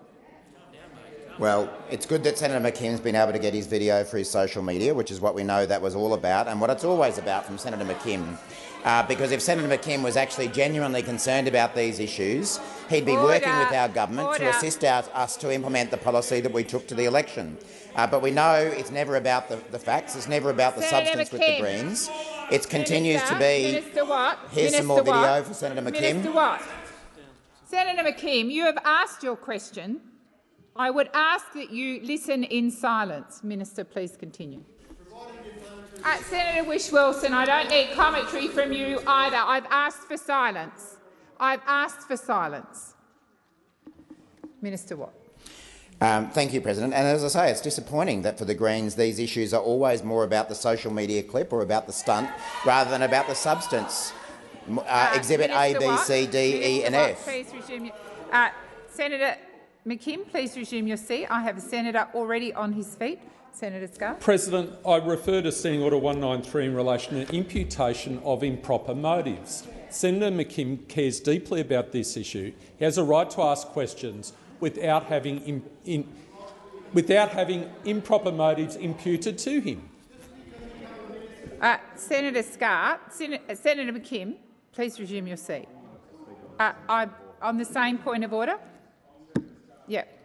Well, it's good that Senator McKim's been able to get his video through social media, which is what we know that was all about and what it's always about from Senator McKim. Because if Senator McKim was actually genuinely concerned about these issues, he'd be working with our government to assist us to implement the policy that we took to the election. But we know it's never about the facts, it's never about the substance with the Greens. It continues to be...
Minister Watt.
Here's some more video for Senator McKim.
Minister Watt. Senator McKim, you have asked your question. I would ask that you listen in silence. Minister, please continue. Senator Whish-Wilson, I don't need commentary from you either. I've asked for silence. I've asked for silence. Minister Watt.
Thank you, President. And as I say, it's disappointing that for the Greens these issues are always more about the social media clip or about the stunt rather than about the substance. Exhibit A, B, C, D, E and F.
Please resume Senator McKim, please resume your seat. I have a senator already on his feet. Senator Scarr.
President, I refer to Standing Order 193 in relation to imputation of improper motives. Senator McKim cares deeply about this issue. He has a right to ask questions without having improper motives imputed to him.
Senator Scarr, Senator McKim, please resume your seat. On the same point of order? Yep.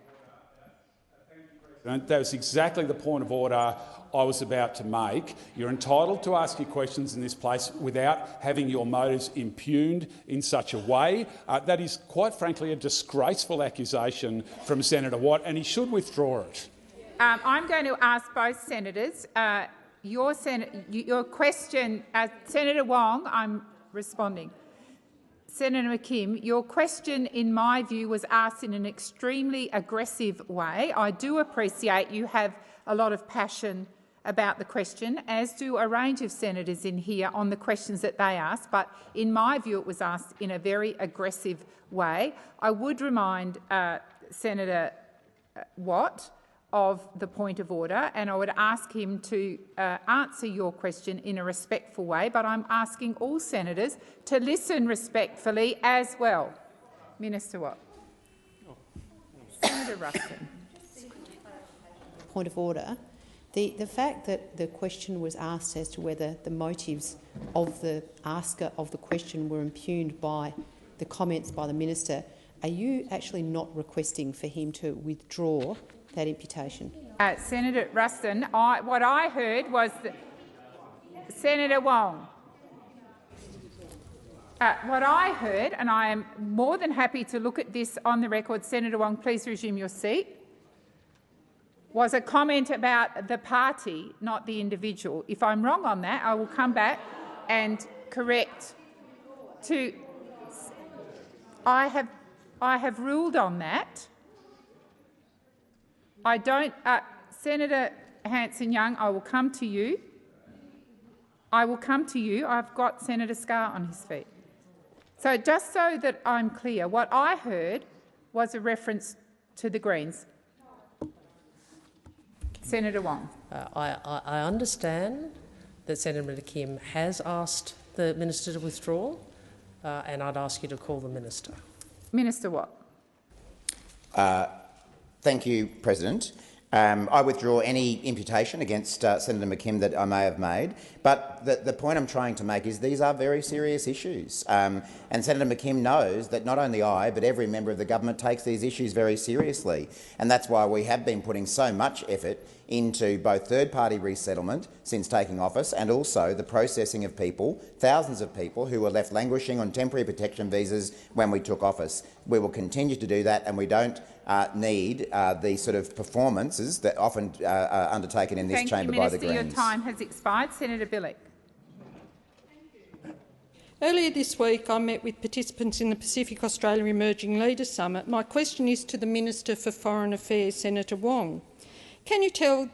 That was exactly the point of order I was about to make. You're entitled to ask your questions in this place without having your motives impugned in such a way. That is, quite frankly, a disgraceful accusation from Senator Watt, and he should withdraw it.
I'm going to ask both senators. Your question, Senator Wong, I'm responding. Senator McKim, your question, in my view, was asked in an extremely aggressive way. I do appreciate you have a lot of passion about the question, as do a range of senators in here on the questions that they asked, but in my view it was asked in a very aggressive way. I would remind Senator Watt of the point of order, and I would ask him to answer your question in a respectful way, but I'm asking all senators to listen respectfully as well. Minister Watt. Senator Ruston.
Point of order. The fact that the question was asked as to whether the motives of the asker of the question were impugned by the comments by the minister, are you actually not requesting for him to withdraw that imputation?
Senator Ruston, what I heard was that Senator Wong. What I heard, and I am more than happy to look at this on the record, Senator Wong, please resume your seat, was a comment about the party, not the individual. If I'm wrong on that, I will come back and correct. I have ruled on that. I don't, Senator Hanson-Young, I will come to you. I will come to you. I've got Senator Scarr on his feet. So just so that I'm clear, what I heard was a reference to the Greens. Senator Wong.
I understand that Senator McKim has asked the minister to withdraw, and I'd ask you to call the minister.
Minister Watt.
Thank you, President. I withdraw any imputation against Senator McKim that I may have made, but the point I'm trying to make is these are very serious issues, and Senator McKim knows that not only I but every member of the government takes these issues very seriously, and that's why we have been putting so much effort into both third-party resettlement since taking office and also the processing of people, thousands of people who were left languishing on temporary protection visas when we took office. We will continue to do that, and we don't need the sort of performances that often are undertaken in this chamber by the Greens.
Your time has expired. Senator Bilyk.
Earlier this week I met with participants in the Pacific Australia Emerging Leaders Summit. My question is to the Minister for Foreign Affairs, Senator Wong. Can you tell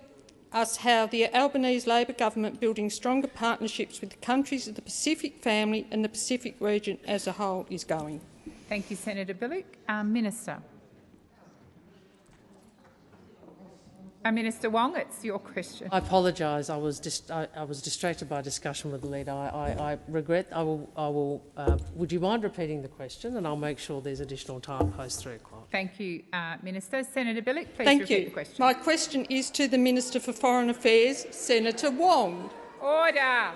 us how the Albanese Labor government building stronger partnerships with the countries of the Pacific family and the Pacific region as a whole is going?
Thank you, Senator Bilyk. Minister. Minister Wong, it's your question.
I apologise. I was distracted by a discussion with the leader. I regret. I will. Would you mind repeating the question, and I'll make sure there's additional time post 3 o'clock.
Thank you, Minister. Senator Bilyk, please
Thank
repeat
you.
the question.
My question is to the Minister for Foreign Affairs, Senator Wong.
Order.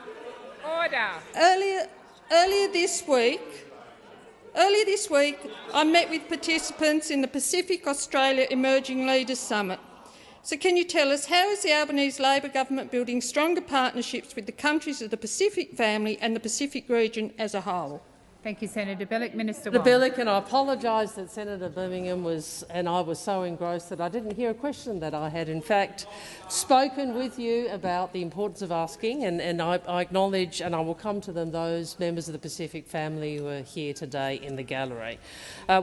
Order.
Earlier this week, I met with participants in the Pacific Australia Emerging Leaders Summit. So can you tell us, how is the Albanese Labor government building stronger partnerships with the countries of the Pacific family and the Pacific region as a whole?
Thank you, Senator Bilyk. Minister
Senator
Wong.
Bilyk, and I apologise that Senator Birmingham and I was so engrossed that I didn't hear a question that I had, in fact, spoken with you about the importance of asking, and I acknowledge, and I will come to them, those members of the Pacific family who are here today in the gallery.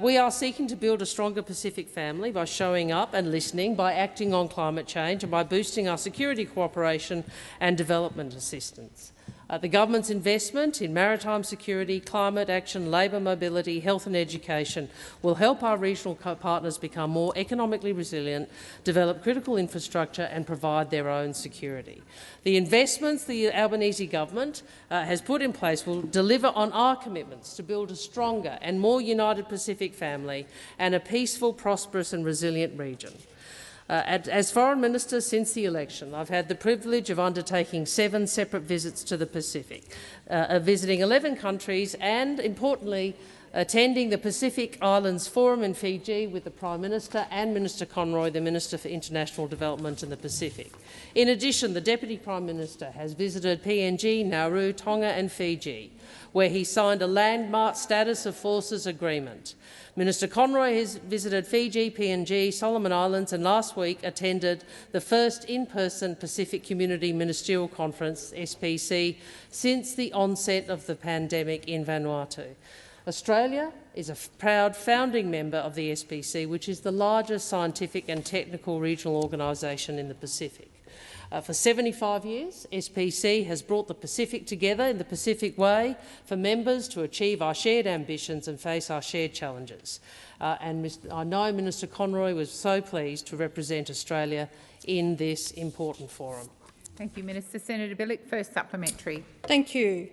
We are seeking to build a stronger Pacific family by showing up and listening, by acting on climate change and by boosting our security cooperation and development assistance. The government's investment in maritime security, climate action, labour mobility, health and education will help our regional partners become more economically resilient, develop critical infrastructure and provide their own security. The investments the Albanese government has put in place will deliver on our commitments to build a stronger and more united Pacific family and a peaceful, prosperous and resilient region. As Foreign Minister since the election, I've had the privilege of undertaking 7 separate visits to the Pacific, visiting 11 countries and, importantly, attending the Pacific Islands Forum in Fiji with the Prime Minister and Minister Conroy, the Minister for International Development in the Pacific. In addition, the Deputy Prime Minister has visited PNG, Nauru, Tonga and Fiji, where he signed a landmark Status of Forces agreement. Minister Conroy has visited Fiji, PNG, Solomon Islands and last week attended the first in-person Pacific Community Ministerial Conference, SPC, since the onset of the pandemic in Vanuatu. Australia is a proud founding member of the SPC, which is the largest scientific and technical regional organisation in the Pacific. For 75 years, SPC has brought the Pacific together in the Pacific way for members to achieve our shared ambitions and face our shared challenges. I know Minister Conroy was so pleased to represent Australia in this important forum.
Thank you, Minister. Senator Bilyk, first supplementary.
Thank you.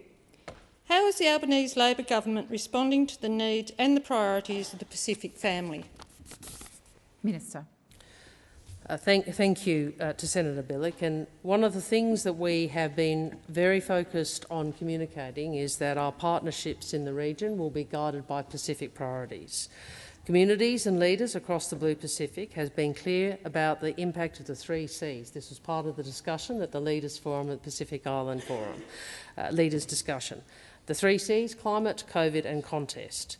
How is the Albanese Labor government responding to the needs and the priorities of the Pacific family?
Minister.
Thank you to Senator Bilyk. And one of the things that we have been very focused on communicating is that our partnerships in the region will be guided by Pacific priorities. Communities and leaders across the Blue Pacific have been clear about the impact of the 3 Cs. This was part of the discussion at the Leaders Forum at the Pacific Island Forum, Leaders discussion. The 3 Cs, climate, COVID and contest.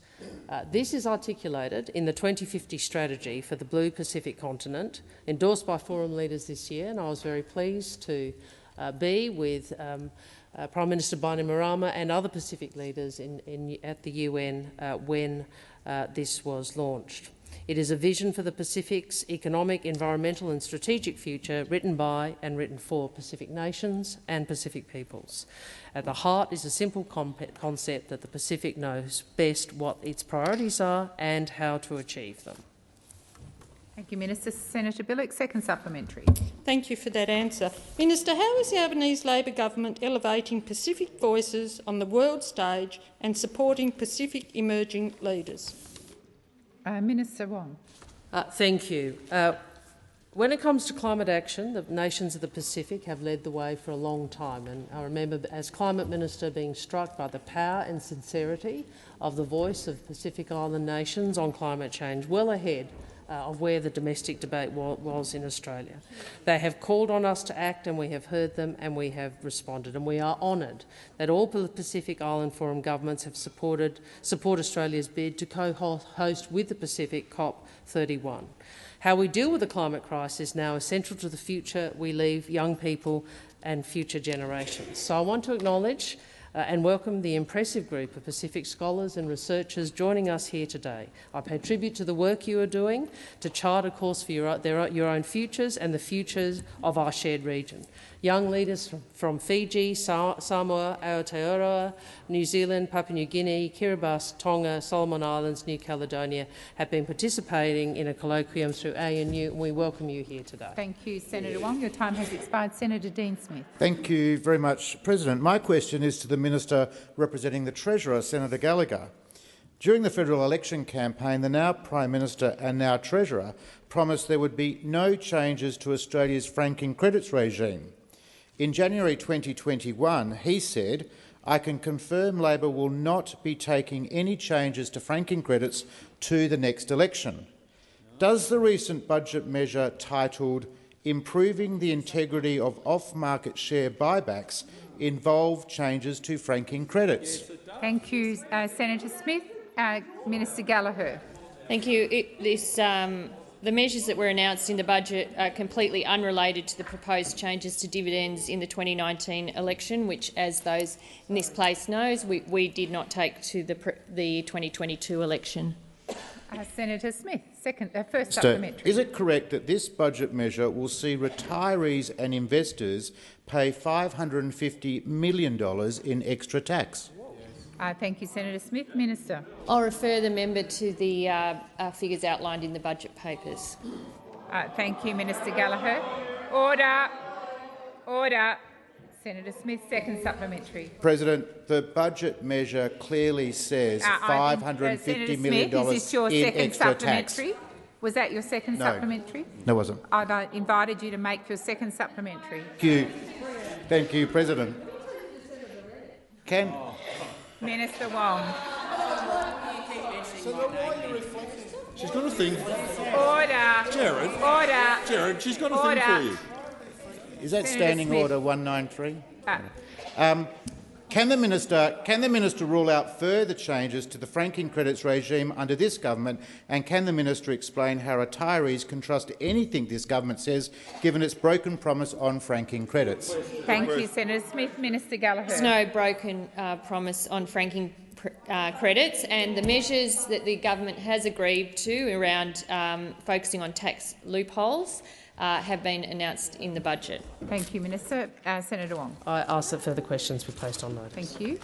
This is articulated in the 2050 strategy for the Blue Pacific continent, endorsed by Forum leaders this year, and I was very pleased to be with Prime Minister Bainimarama and other Pacific leaders at the UN when this was launched. It is a vision for the Pacific's economic, environmental and strategic future written by and written for Pacific nations and Pacific peoples. At the heart is a simple concept that the Pacific knows best what its priorities are and how to achieve them.
Thank you, Minister. Senator Bilyk, second supplementary.
Thank you for that answer. Minister, how is the Albanese Labor government elevating Pacific voices on the world stage and supporting Pacific emerging leaders?
Minister Wong.
Thank you. When it comes to climate action, the nations of the Pacific have led the way for a long time, and I remember as Climate Minister being struck by the power and sincerity of the voice of Pacific Island nations on climate change, well ahead of where the domestic debate was in Australia. They have called on us to act and we have heard them and we have responded, and we are honoured that all Pacific Island Forum governments have support Australia's bid to co-host with the Pacific COP31. How we deal with the climate crisis now is central to the future we leave young people and future generations. So I want to acknowledge and welcome the impressive group of Pacific scholars and researchers joining us here today. I pay tribute to the work you are doing to chart a course for your own futures and the futures of our shared region. Young leaders from Fiji, Samoa, Aotearoa, New Zealand, Papua New Guinea, Kiribati, Tonga, Solomon Islands, New Caledonia have been participating in a colloquium through ANU, and we welcome you here today.
Thank you, Senator Wong. Your time has expired. Senator Dean Smith.
Thank you very much, President. My question is to the Minister representing the Treasurer, Senator Gallagher. During the federal election campaign, the now Prime Minister and now Treasurer promised there would be no changes to Australia's franking credits regime. In January 2021, he said, "I can confirm Labor will not be taking any changes to franking credits to the next election." Does the recent budget measure titled "Improving the Integrity of Off-Market Share Buybacks" involve changes to franking credits?
Thank you, Senator Smith. Minister Gallagher.
Thank you. The measures that were announced in the budget are completely unrelated to the proposed changes to dividends in the 2019 election, which, as those in this place knows, we did not take to the 2022 election.
Senator Smith, first supplementary.
Is it correct that this budget measure will see retirees and investors pay $550 million in extra tax?
Thank you, Senator Smith. Minister.
I'll refer the member to the figures outlined in the budget papers.
Thank you, Minister Gallagher. Order. Order. Senator Smith, second supplementary.
President, the budget measure clearly says $550 million
Smith, is this your
in
second
extra
supplementary?
tax.
Was that your second supplementary?
No, it wasn't.
I invited you to make your second supplementary.
Thank you, President.
Minister Wong.
She's got a thing.
Order.
Jared.
Order.
Jared, she's got a thing for you.
Is that
Senator
Standing
Smith.
Order 193? Can the minister rule out further changes to the franking credits regime under this government, and can the minister explain how retirees can trust anything this government says, given its broken promise on franking credits?
Thank you, Senator Smith. Minister Gallagher.
There's no broken promise on franking credits, and the measures that the government has agreed to around focusing on tax loopholes have been announced in the budget.
Thank you, Minister. Senator Wong.
I ask that further questions be placed on notice.
Thank you.